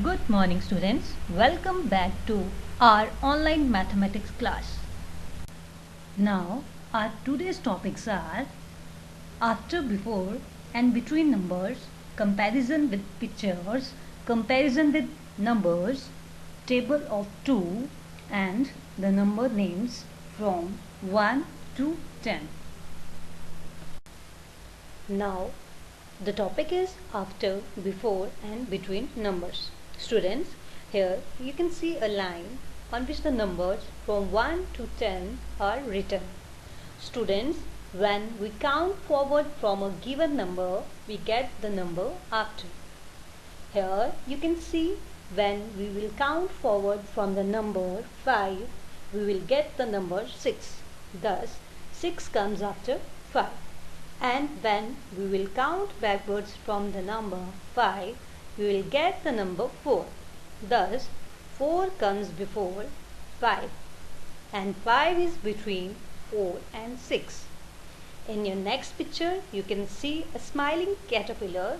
Good morning students. Welcome back to our online mathematics class. Now our today's topics are after, before and between numbers, comparison with pictures, comparison with numbers, table of 2 and the number names from 1 to 10. Now the topic is after, before and between numbers. Students, here you can see a line on which the numbers from 1 to 10 are written. Students, when we count forward from a given number, we get the number after. Here you can see when we will count forward from the number 5, we will get the number 6. Thus, 6 comes after 5. And when we will count backwards from the number 5, we will get the number 4. Thus, 4 comes before 5 and 5 is between 4 and 6. In your next picture, you can see a smiling caterpillar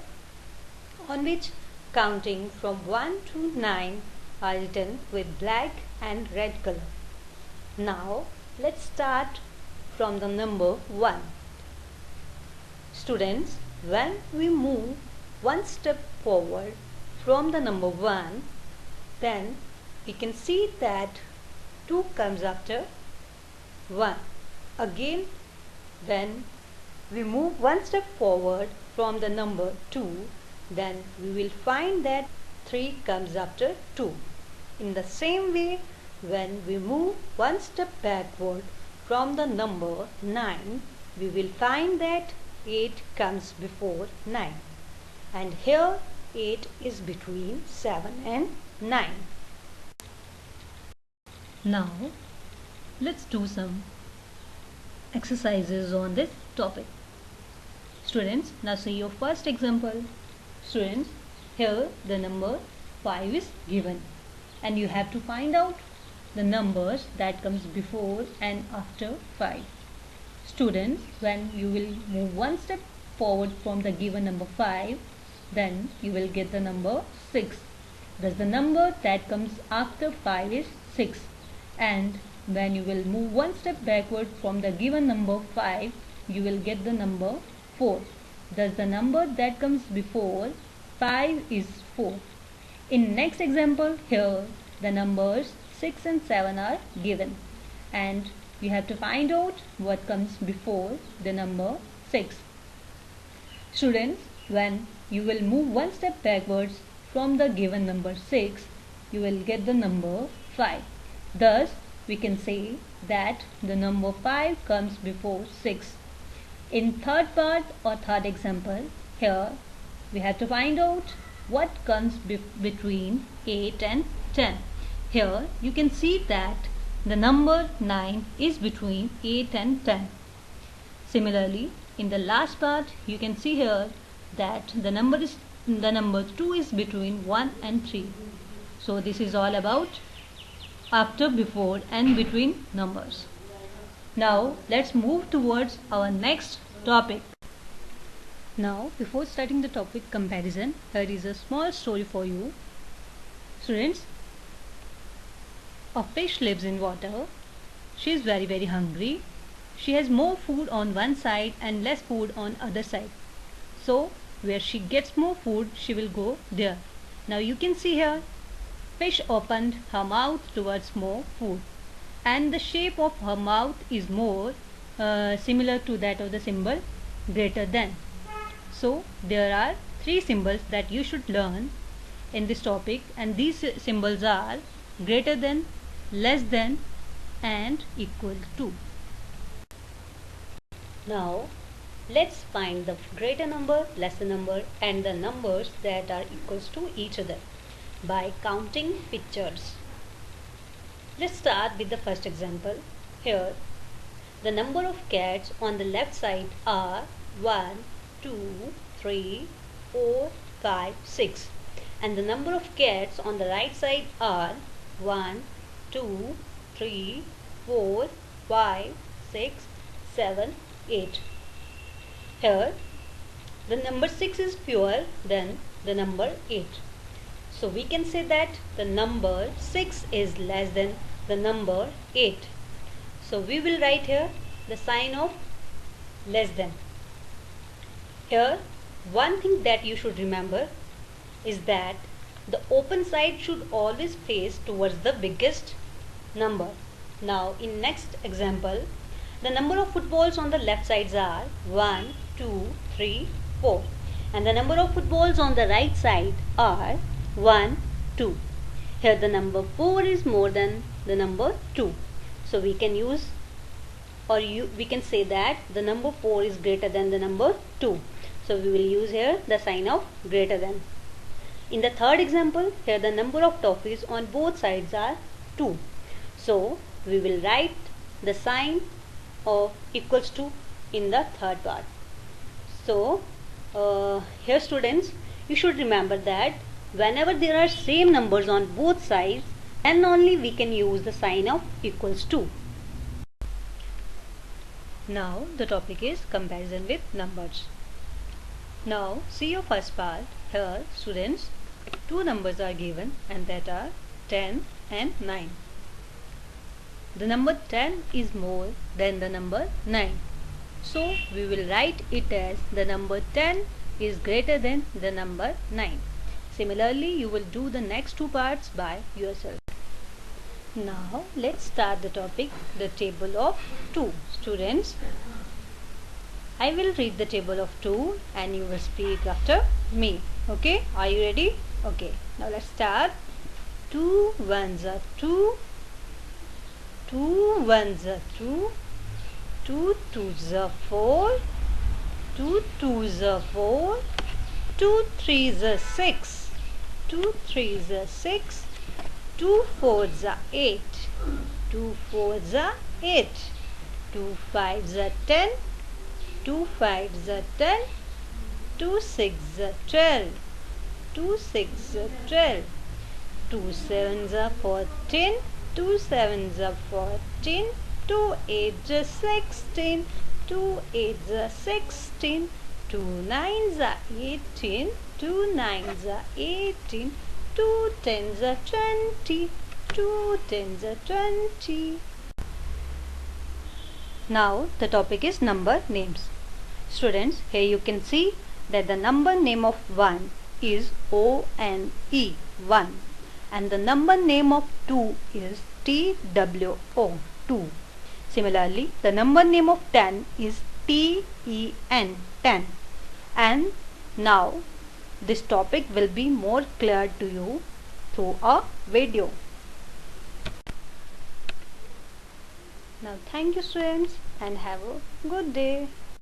on which counting from 1 to 9 are written with black and red color. Now, let's start from the number 1. Students, when we move one step forward from the number 1, then we can see that 2 comes after 1. Again, when we move one step forward from the number 2, then we will find that 3 comes after 2. In the same way, when we move one step backward from the number 9, we will find that 8 comes before 9, and here 8 is between 7 and 9. Now let's do some exercises on this topic. Students, now see your first example. Students, here the number 5 is given and you have to find out the numbers that comes before and after 5. Students, when you will move one step forward from the given number 5, then you will get the number 6. Thus the number that comes after 5 is 6. And when you will move one step backward from the given number 5, you will get the number 4. Thus the number that comes before 5 is 4. In next example, here the numbers 6 and 7 are given and you have to find out what comes before the number 6. Students, when you will move one step backwards from the given number 6, you will get the number 5. Thus, we can say that the number 5 comes before 6. In third part or third example, here we have to find out what comes between 8 and 10. Here you can see that the number 9 is between 8 and 10. Similarly, in the last part, you can see here that the number 2 is between 1 and 3. So this is all about after, before and between numbers. Now let's move towards our next topic. Now, before starting the topic comparison, here is a small story for you. Students, a fish lives in water. She is very hungry. She has more food on one side and less food on other side. So where she gets more food, she will go there. Now you can see here, fish opened her mouth towards more food and the shape of her mouth is more similar to that of the symbol greater than. So there are 3 symbols that you should learn in this topic, and these symbols are greater than, less than and equal to. Now let's find the greater number, lesser number and the numbers that are equals to each other by counting pictures. Let's start with the first example. Here the number of cats on the left side are 1, 2, 3, 4, 5, 6, and the number of cats on the right side are 1, 2, 3, 4, 5, 6, 7, 8. Here the number 6 is fewer than the number 8. So we can say that the number 6 is less than the number 8. So we will write here the sign of less than. Here one thing that you should remember is that the open side should always face towards the biggest number. Now in next example, the number of footballs on the left sides are 1, 2, 3, 4, and the number of footballs on the right side are 1, 2. Here the number 4 is more than the number 2. So we can use we can say that the number 4 is greater than the number 2. So we will use here the sign of greater than. In the third example, here the number of toffees on both sides are 2. So we will write the sign of equals to in the third part. So here students, you should remember that whenever there are same numbers on both sides, then only we can use the sign of equals to. Now the topic is comparison with numbers. Now see your first part. Here students, two numbers are given and that are 10 and 9. The number 10 is more than the number 9. So we will write it as the number 10 is greater than the number 9. Similarly, you will do the next two parts by yourself. Now let's start the topic, the table of 2. Students, I will read the table of 2 and you will speak after me. Okay, are you ready? Okay, now let's start. 2 ones are 2, 2 ones are 2, 2 twos are 4, 2 twos are 4, 2 threes are 6, 2 threes are 6, 2 fours are 8, 2 fours are 8, 2 fives are 10, 2 fives are 10, 2 sixes are 12, 2 sixes are 12, 2 sevens are 14, 2 sevens are 14, 2 eights are 16, 2 eights are 16, 2 nines are 18, 2 nines are 18, 2 tens are 20, 2 tens are 20. Now the topic is number names. Students, here you can see that the number name of 1 is O-N-E, 1, and the number name of 2 is T-W-O, 2. Similarly, the number name of 10 is T-E-N, 10. And now this topic will be more clear to you through a video. Now thank you students and have a good day.